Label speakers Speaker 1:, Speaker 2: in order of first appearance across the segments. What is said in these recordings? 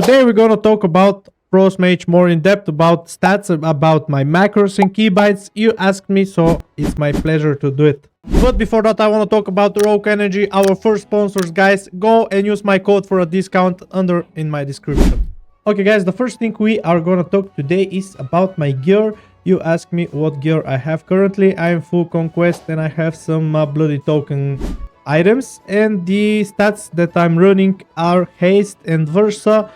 Speaker 1: Today we're gonna talk about Frost Mage more in depth, about stats, about my macros and keybinds. You asked me, so it's my pleasure to do it. But before that, I want to talk about Rogue Energy, our first sponsors, guys. Go and use my code for a discount under in my description. Okay, guys, the first thing we are gonna talk today is about my gear. You asked me what gear I have currently. I am full conquest and I have some bloody token items, and the stats that I'm running are haste and versa.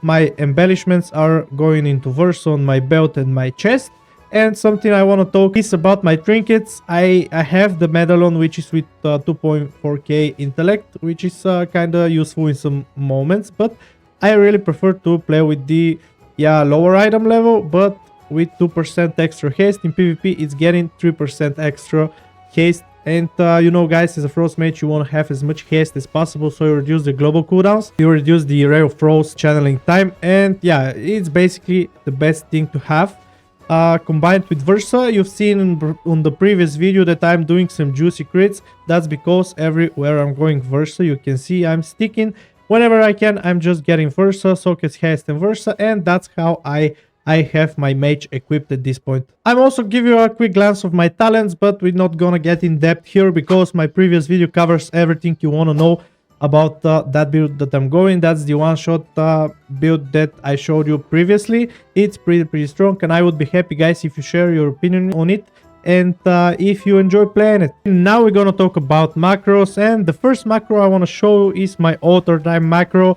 Speaker 1: My embellishments are going into versa on my belt and my chest. And something I want to talk is about my trinkets. I have the medallion, which is with 2.4k intellect, which is kind of useful in some moments, but I really prefer to play with the lower item level, but with 2% extra haste. In PvP it's getting 3% extra haste. And you know, guys, as a Frost Mage you want to have as much haste as possible, so you reduce the global cooldowns, you reduce the Ray of Frost channeling time, and yeah, it's basically the best thing to have. Combined with versa, you've seen on the previous video that I'm doing some juicy crits. That's because everywhere I'm going versa, you can see I'm sticking. Whenever I can, I'm just getting versa, sockets, haste and versa, and that's how I have my mage equipped at this point. I'm also give you a quick glance of my talents, but we're not gonna get in depth here because my previous video covers everything you want to know about that build that I'm going. That's the one-shot build that I showed you previously. It's pretty strong, and I would be happy, guys, if you share your opinion on it and if you enjoy playing it. Now we're gonna talk about macros, and the first macro I want to show is my altar time macro.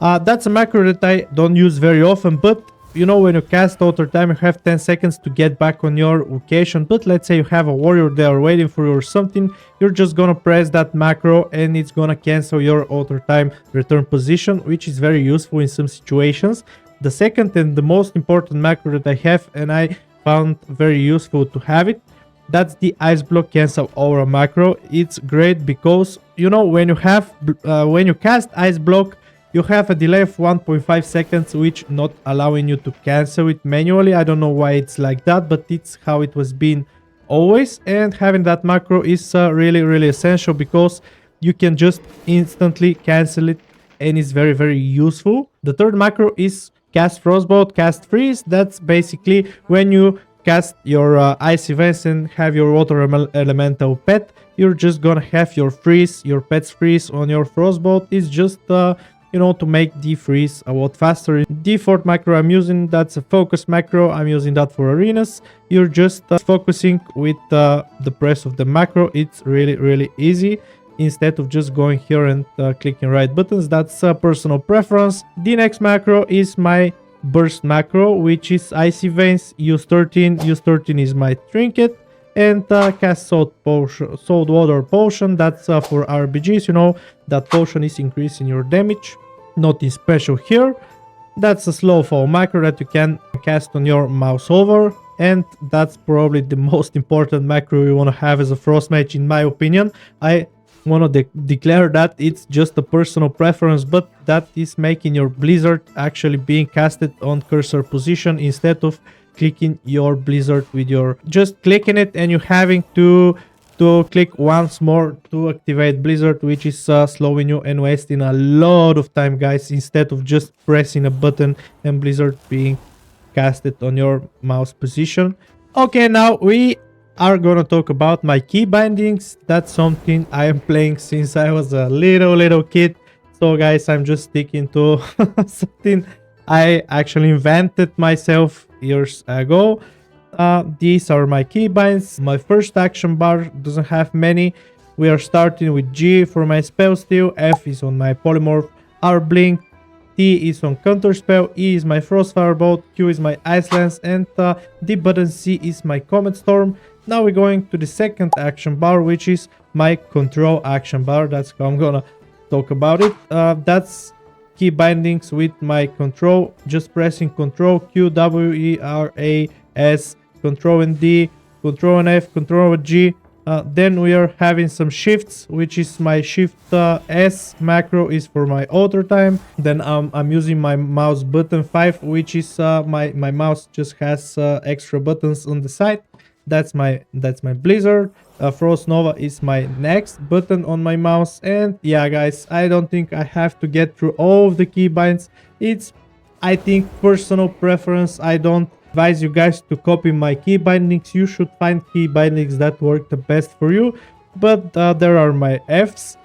Speaker 1: That's a macro that I don't use very often, but you know, when you cast altar time, you have 10 seconds to get back on your location. But let's say you have a warrior there waiting for you or something, you're just gonna press that macro and it's gonna cancel your altar time return position, which is very useful in some situations. The second and the most important macro that I have, and I found very useful to have it, that's the ice block cancel aura macro. It's great because, you know, when you cast ice block, you have a delay of 1.5 seconds, which not allowing you to cancel it manually. I don't know why it's like that, but it's how it was been always. And having that macro is really essential because you can just instantly cancel it, and it's very useful. The third macro is cast frostbolt, cast freeze. That's basically when you cast your ice events and have your water elemental pet, you're just gonna have your freeze, your pet's freeze on your frostbolt. It's just you know, to make the freeze a lot faster. The fourth macro I'm using, that's a focus macro. I'm using that for arenas. You're just focusing with the press of the macro. It's really easy instead of just going here and clicking right buttons. That's a personal preference. The next macro is my burst macro, which is icy veins. Use 13. Use 13 is my trinket. And cast salt water potion. That's for RBGs. You know, that potion is increasing your damage. Nothing special here. That's a slow fall macro that you can cast on your mouse over, and that's probably the most important macro you want to have as a Frost Mage, in my opinion. I want to declare that it's just a personal preference, but that is making your blizzard actually being casted on cursor position instead of clicking your blizzard with your just clicking it and you having to click once more to activate blizzard, which is slowing you and wasting a lot of time, guys, instead of just pressing a button and blizzard being casted on your mouse position. Okay, now we are gonna talk about my key bindings. That's something I am playing since I was a little kid. So guys, I'm just sticking to something I actually invented myself years ago. These are my keybinds. My first action bar doesn't have many. We are starting with G for my spell steal, F is on my polymorph, R blink, T is on counter spell, E is my frost firebolt, Q is my ice lance, and the button C is my comet storm. Now we're going to the second action bar, which is my control action bar. That's how I'm gonna talk about it. That's key bindings with my control, just pressing control Q, W, E, R, A, S, control and D, control and F, control and G. Then we are having some shifts, which is my shift S macro is for my altar time. Then I'm using my mouse button 5, which is my mouse just has extra buttons on the side. That's my blizzard. Frost Nova is my next button on my mouse. And yeah, guys, I don't think I have to get through all of the keybinds. It's, I think, personal preference. I don't advise you guys to copy my key bindings. You should find key bindings that work the best for you. But there are my Fs.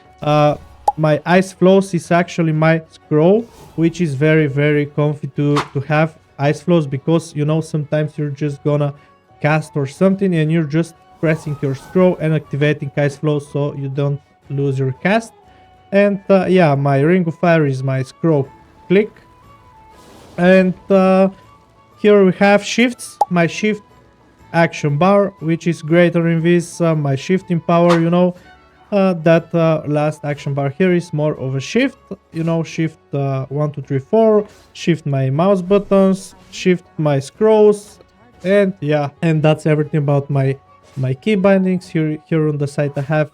Speaker 1: My ice flows is actually my scroll, which is very comfy to have ice flows, because you know sometimes you're just gonna cast or something and you're just pressing your scroll and activating ice flows so you don't lose your cast. And yeah, my ring of fire is my scroll click. And here we have shifts. My shift action bar, which is greater in this. My shifting power, you know, that last action bar here is more of a shift, you know, shift 1 2 3 4, shift my mouse buttons, shift my scrolls, and yeah, and that's everything about my key bindings. Here on the side I have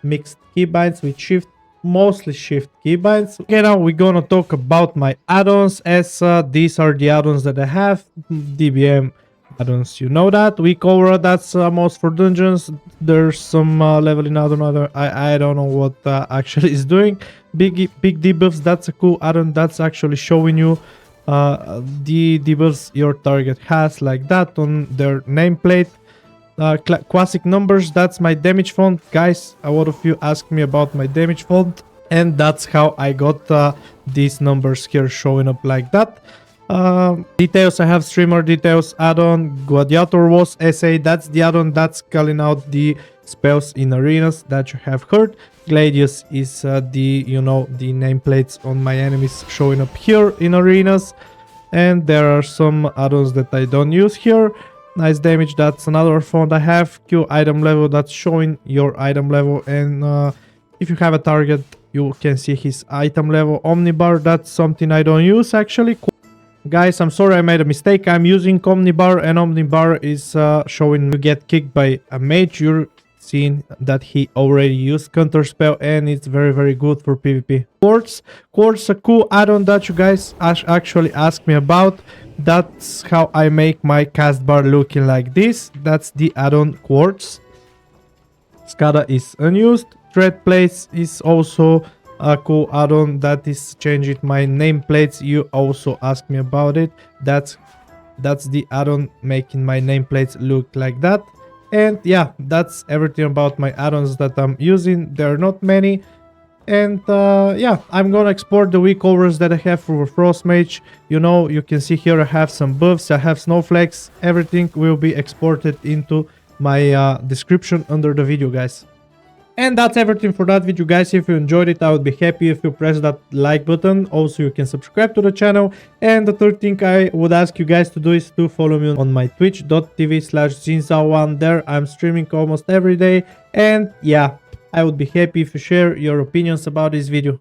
Speaker 1: mixed key binds with shift, mostly shift key binds. Okay, now we're gonna talk about my add-ons, as these are the add-ons that I have. DBM add-ons, you know that. Weak aura, that's most for dungeons. There's some leveling add-on. I don't know what actually is doing. Big debuffs, that's a cool add-on. That's actually showing you the debuffs your target has, like that, on their nameplate. Classic numbers, that's my damage font. Guys, a lot of you asked me about my damage font, and that's how I got these numbers here showing up like that. Details, I have streamer details add-on. Gladiator was SA, that's the add-on that's calling out the spells in arenas that you have heard. Gladius is the, you know, the nameplates on my enemies showing up here in arenas. And there are some add-ons that I don't use here. Nice damage, that's another font I have. Q item level, that's showing your item level, and if you have a target you can see his item level. Omnibar, that's something I don't use actually. Guys, I'm sorry, I made a mistake. I'm using Omnibar, and Omnibar is showing you get kicked by a mage. You're seeing that he already used counter spell, and it's very good for PvP. Quartz, a cool add-on that you guys actually asked me about. That's how I make my cast bar looking like this. That's the add-on Quartz. Skada is unused. Thread plates is also a cool add-on that is changing my nameplates. You also asked me about it. That's the add-on making my nameplates look like that. And yeah, that's everything about my add-ons that I'm using. There are not many. And yeah, I'm gonna export the weak auras that I have for Frost Mage. You know, you can see here I have some buffs, I have snowflakes. Everything will be exported into my description under the video, guys. And that's everything for that video, guys. If you enjoyed it, I would be happy if you press that like button. Also, you can subscribe to the channel. And the third thing I would ask you guys to do is to follow me on my twitch.tv/ZinZouMRA. There I'm streaming almost every day. And yeah, I would be happy if you share your opinions about this video.